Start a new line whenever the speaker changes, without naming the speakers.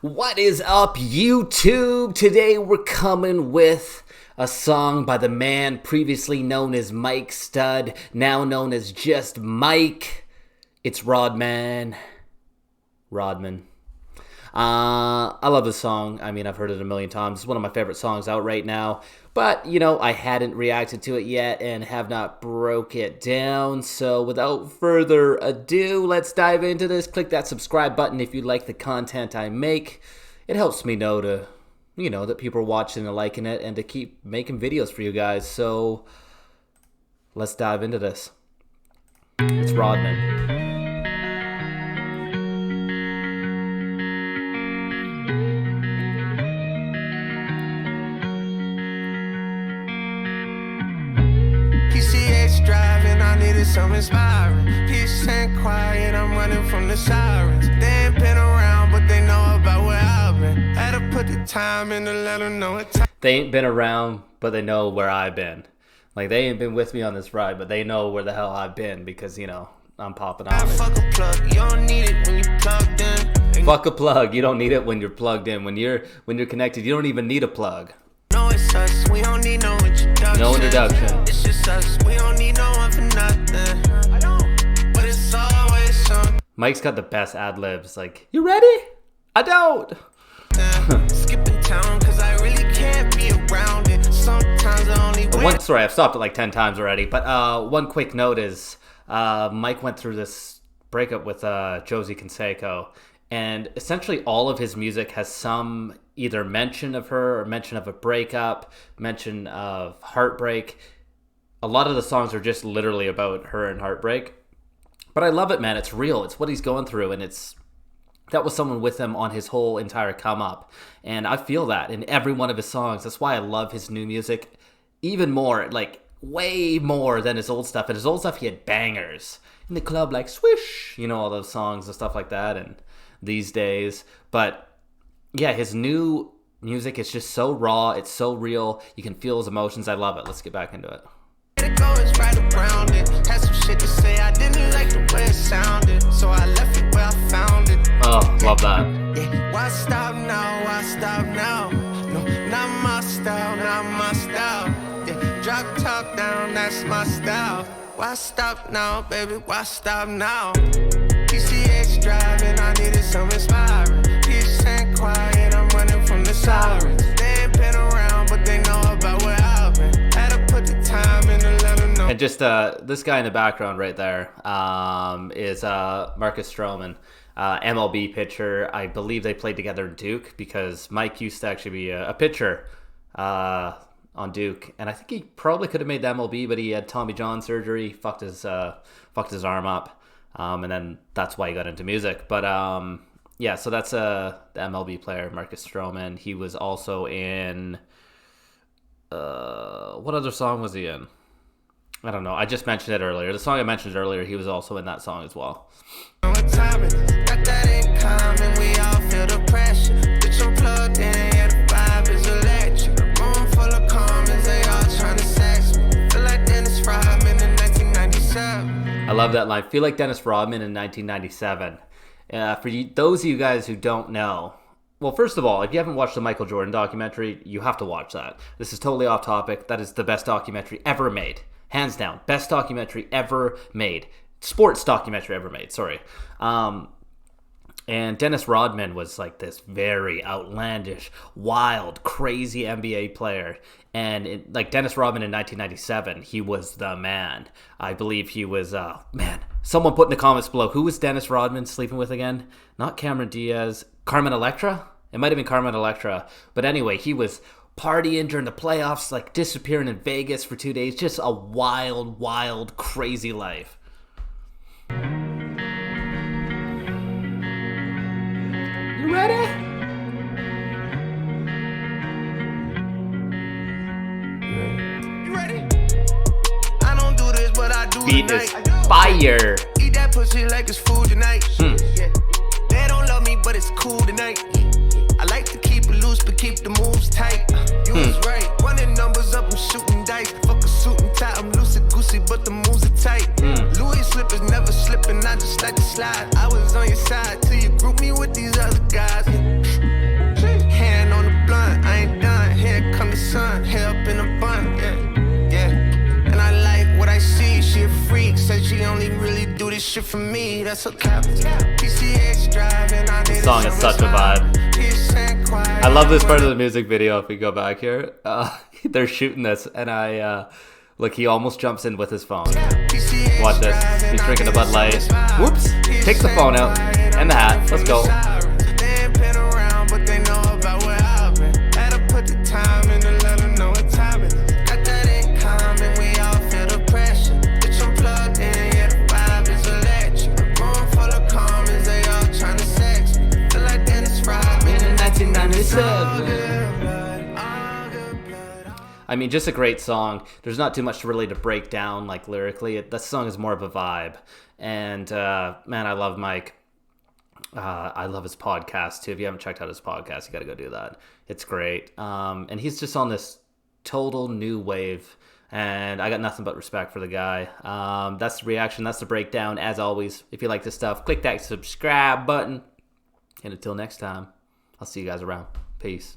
What is up, YouTube? Today we're coming with a song by the man previously known as Mike Stud, now known as just Mike. It's Rodman. I love this song. I mean, I've heard it a million times. It's one of my favorite songs out right now. But, I hadn't reacted to it yet and have not broke it down. So without further ado, let's dive into this. Click that subscribe button if you like the content I make. It helps me know to, that people are watching and liking it and to keep making videos for you guys. So let's dive into this. It's Rodman.
Driving, I needed some inspiring. Peace and quiet, I'm running from the sirens. They ain't been around, but they know about where I've been. Had to put the time in to let them know it.
They ain't been around, but they know where I've been. Like, they ain't been with me on this ride, but they know where the hell I've been because, I'm popping off.
Fuck a plug, you don't need it when you're plugged in.
Fuck a plug, you don't need it when you're plugged in. When you're connected, you don't even need a plug.
No, it's us, we don't need no introduction.
No introduction.
It's just us, we don't need no one for nothing. I don't, but it's always something.
Mike's got the best ad-libs, like, you ready? I don't.
Skipping town, cause I really can't be around it. Sometimes I only win.
Sorry, I've stopped it like 10 times already, but one quick note is, Mike went through this breakup with Josie Canseco, and essentially all of his music has some either mention of her or mention of a breakup, mention of heartbreak. A lot of the songs are just literally about her and heartbreak. But I love it, man. It's real. It's what he's going through, and that was someone with him on his whole entire come up. And I feel that in every one of his songs. That's why I love his new music even more, like way more than his old stuff. And his old stuff, he had bangers. In the club, like Swish, all those songs and stuff like that. And these days, but yeah, his new music is just so raw, it's so real, you can feel his emotions. I love it. Let's get back into it.
It's right around it. Had some shit to say, I didn't like the way it sounded, so I left it where I found it.
Oh, love that.
Yeah. Why stop now? Why stop now? No, not my style, not my style. Yeah. Drop top down, that's my style. Why stop now, baby? Why stop now? PCH driving, I needed some inspiring. Peace and quiet, I'm running from the sirens. They ain't been around, but they know about where I've been. Had to put the time in to let them know.
And just this guy in the background right there is Marcus Stroman, MLB pitcher. I believe they played together in Duke because Mike used to actually be a pitcher on Duke, and I think he probably could have made the MLB, but he had Tommy John surgery, fucked his arm up. And then that's why he got into music. But yeah, so that's the MLB player, Marcus Stroman. He was also in what other song was he in? I don't know. I just mentioned it earlier. The song I mentioned earlier, he was also in that song as well. I love that line. Feel like Dennis Rodman in 1997. Those of you guys who don't know, well, first of all, if you haven't watched the Michael Jordan documentary, you have to watch that. This is totally off topic. That is the best documentary ever made. Hands down. Best documentary ever made. Sports documentary ever made. Sorry. And Dennis Rodman was like this very outlandish, wild, crazy NBA player. And like Dennis Rodman in 1997, he was the man. I believe he was, someone put in the comments below, who was Dennis Rodman sleeping with again? Not Cameron Diaz. Carmen Electra? It might have been Carmen Electra. But anyway, he was partying during the playoffs, like disappearing in Vegas for 2 days. Just a wild, wild, crazy life. You ready?
You ready? I don't do this, but I do
Beat
tonight.
is fire.
Eat that pussy like it's food tonight. Yeah. They don't love me, but it's cool tonight. I like to keep it loose, but keep the moves tight. You was right. Running numbers up, I'm shooting dice. Fuck a suit and tie, I'm loosey goosey, but the moves are tight. Louis slippers never slipping, I just like to slide. I was on your side till you group me with these other guys. shit for me, that's a cap. PCX driving, I need
This song is such a vibe. I love this part of the music video. If we go back here, they're shooting this, and look, he almost jumps in with his phone. Watch this. He's drinking a Bud Light. Whoops! Takes the phone out and the hat. Let's go. I mean, just a great song. There's not too much really to break down, like lyrically. That song is more of a vibe. And man, I love Mike. I love his podcast too. If you haven't checked out his podcast, you got to go do that. It's great. And he's just on this total new wave. And I got nothing but respect for the guy. That's the reaction. That's the breakdown. As always, if you like this stuff, click that subscribe button. And until next time, I'll see you guys around. Peace.